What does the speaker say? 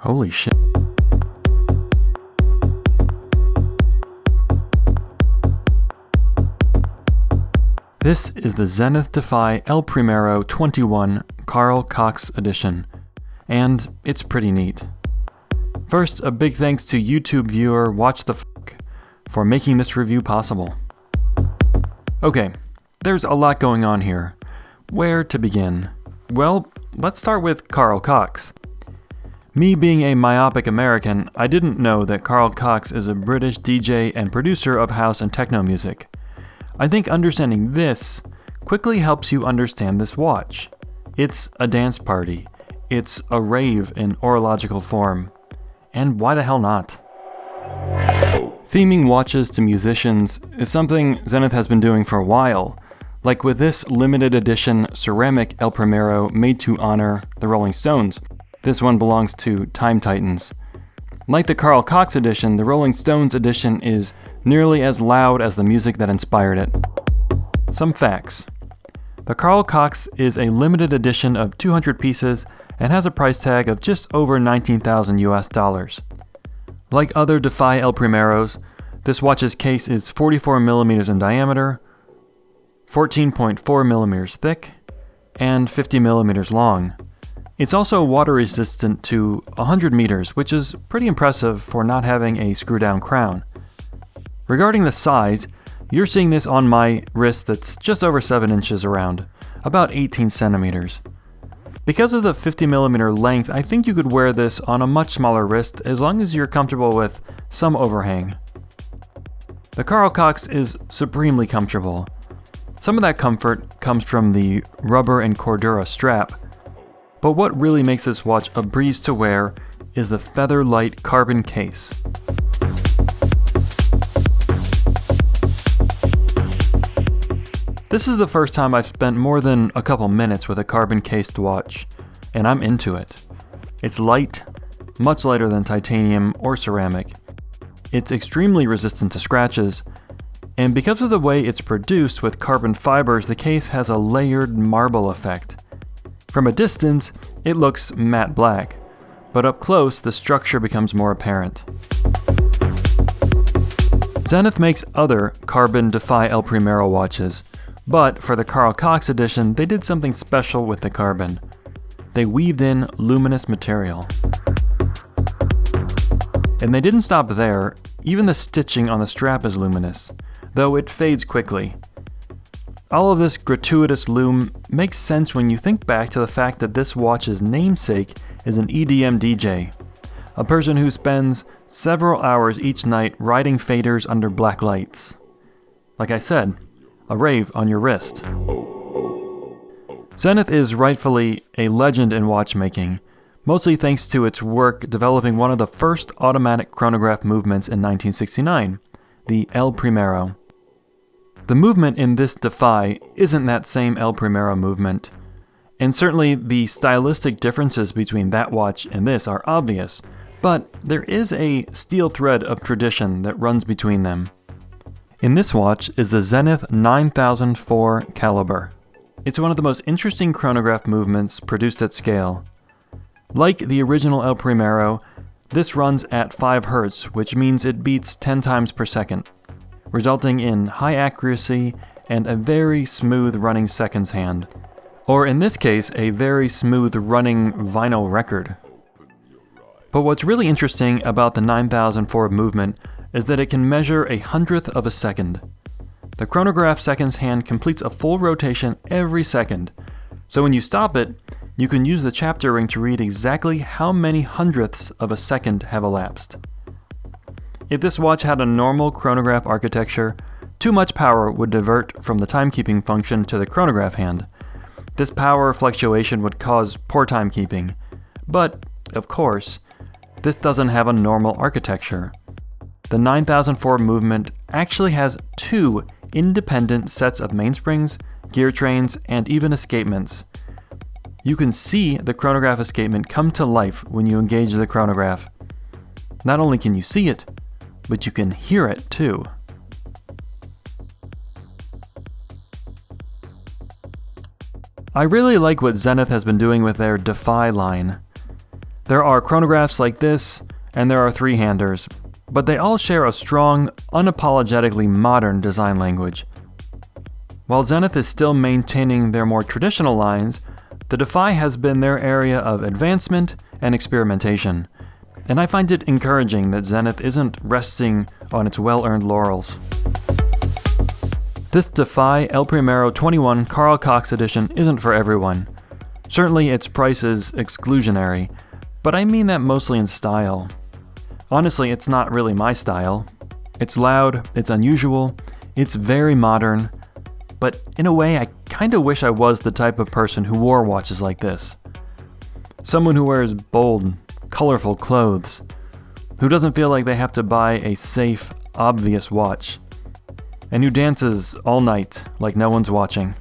Holy shit. This is the Zenith Defy El Primero 21 Carl Cox edition, and it's pretty neat. First, a big thanks to YouTube viewer Watch the Fuck for making this review possible. Okay, there's a lot going on here. Where to begin? Well, let's start with Carl Cox. Me being a myopic American, I didn't know that Carl Cox is a British DJ and producer of house and techno music. I think understanding this quickly helps you understand this watch. It's a dance party. It's a rave in orological form. And why the hell not? Theming watches to musicians is something Zenith has been doing for a while, like with this limited edition ceramic El Primero made to honor the Rolling Stones. This one belongs to Time Titans. Like the Carl Cox edition, the Rolling Stones edition is nearly as loud as the music that inspired it. Some facts. The Carl Cox is a limited edition of 200 pieces and has a price tag of just over $19,000 US. Like other Defy El Primeros, this watch's case is 44 millimeters in diameter, 14.4 millimeters thick, and 50 millimeters long. It's also water resistant to 100 meters, which is pretty impressive for not having a screw-down crown. Regarding the size, you're seeing this on my wrist that's just over 7 inches around, about 18 centimeters. Because of the 50 millimeter length, I think you could wear this on a much smaller wrist as long as you're comfortable with some overhang. The Carl Cox is supremely comfortable. Some of that comfort comes from the rubber and Cordura strap, but what really makes this watch a breeze to wear is the feather light carbon case. This is the first time I've spent more than a couple minutes with a carbon cased watch, and I'm into it. It's light, much lighter than titanium or ceramic. It's extremely resistant to scratches, and because of the way it's produced with carbon fibers, the case has a layered marble effect. From a distance, it looks matte black, but up close, the structure becomes more apparent. Zenith makes other carbon Defy El Primero watches, but for the Carl Cox edition, they did something special with the carbon. They weaved in luminous material. And they didn't stop there. Even the stitching on the strap is luminous, though it fades quickly. All of this gratuitous lume makes sense when you think back to the fact that this watch's namesake is an EDM DJ, a person who spends several hours each night riding faders under black lights. Like I said, a rave on your wrist. Zenith is rightfully a legend in watchmaking, mostly thanks to its work developing one of the first automatic chronograph movements in 1969, the El Primero. The movement in this Defy isn't that same El Primero movement, and certainly the stylistic differences between that watch and this are obvious, but there is a steel thread of tradition that runs between them. In this watch is the Zenith 9004 caliber. It's one of the most interesting chronograph movements produced at scale. Like the original El Primero, this runs at 5 Hz, which means it beats 10 times per second, resulting in high accuracy and a very smooth running seconds hand. Or in this case, a very smooth running vinyl record. But what's really interesting about the 9004 movement is that it can measure 1/100th of a second. The chronograph seconds hand completes a full rotation every second, so when you stop it, you can use the chapter ring to read exactly how many hundredths of a second have elapsed. If this watch had a normal chronograph architecture, too much power would divert from the timekeeping function to the chronograph hand. This power fluctuation would cause poor timekeeping, but, of course, this doesn't have a normal architecture. The 9004 movement actually has 2 independent sets of mainsprings, gear trains, and even escapements. You can see the chronograph escapement come to life when you engage the chronograph. Not only can you see it, but you can hear it too. I really like what Zenith has been doing with their Defy line. There are chronographs like this, and there are three-handers, but they all share a strong, unapologetically modern design language. While Zenith is still maintaining their more traditional lines, the Defy has been their area of advancement and experimentation, and I find it encouraging that Zenith isn't resting on its well-earned laurels. This Defy El Primero 21 Carl Cox edition isn't for everyone. Certainly its price is exclusionary, but I mean that mostly in style. Honestly, it's not really my style. It's loud, it's unusual, it's very modern, but in a way I kinda wish I was the type of person who wore watches like this. Someone who wears bold, colorful clothes, who doesn't feel like they have to buy a safe, obvious watch, and who dances all night like no one's watching.